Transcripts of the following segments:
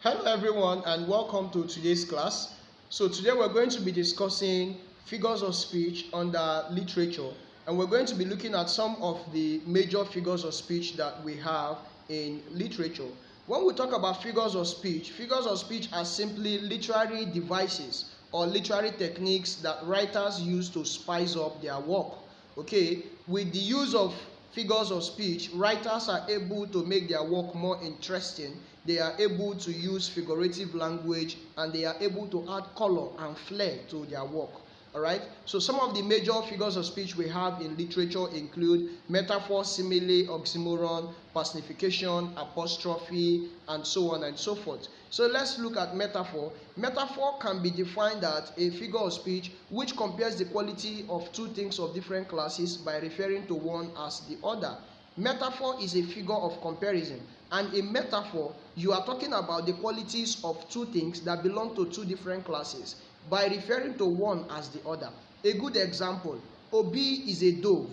Hello everyone and welcome to today's class. So today we're going to be discussing figures of speech under literature, and we're going to be looking at some of the major figures of speech that we have in literature. When we talk about figures of speech are simply literary devices or literary techniques that writers use to spice up their work. Okay, with the use of figures of speech, writers are able to make their work more interesting. They are able to use figurative language, and they are able to add color and flair to their work. Alright, so some of the major figures of speech we have in literature include metaphor, simile, oxymoron, personification, apostrophe, and so on and so forth. So let's look at metaphor. Metaphor can be defined as a figure of speech which compares the quality of two things of different classes by referring to one as the other. Metaphor is a figure of comparison, and in metaphor you are talking about the qualities of two things that belong to two different classes by referring to one as the other. A good example: Obi is a dove.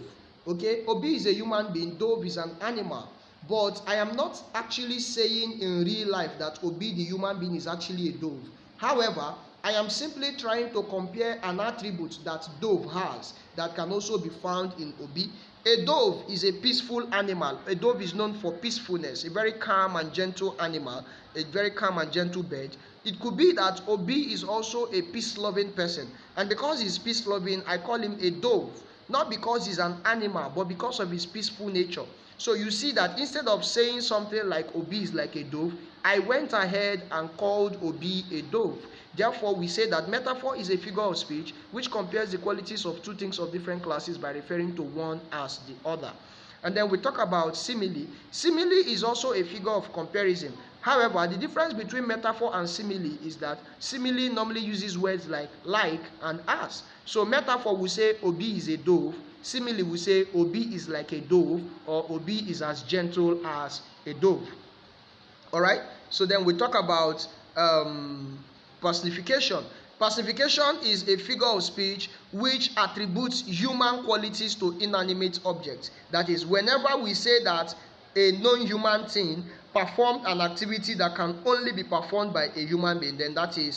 Okay, Obi is a human being, dove is an animal. But I am not actually saying in real life that Obi the human being is actually a dove. However, I am simply trying to compare an attribute that dove has that can also be found in Obi. A dove is a peaceful animal. A dove is known for peacefulness, a very calm and gentle animal, a very calm and gentle bird. It could be that Obi is also a peace-loving person, and because he's peace-loving, I call him a dove, not because he's an animal, but because of his peaceful nature. So you see that instead of saying something like Obi is like a dove, I went ahead and called Obi a dove. Therefore, we say that metaphor is a figure of speech which compares the qualities of two things of different classes by referring to one as the other. And then we talk about simile. Simile is also a figure of comparison. However, the difference between metaphor and simile is that simile normally uses words like and as. So metaphor will say Obi is a dove. Simile will say Obi is like a dove, or Obi is as gentle as a dove. Alright, so then we talk about personification. Personification is a figure of speech which attributes human qualities to inanimate objects. That is, whenever we say that a non-human thing performed an activity that can only be performed by a human being, then that is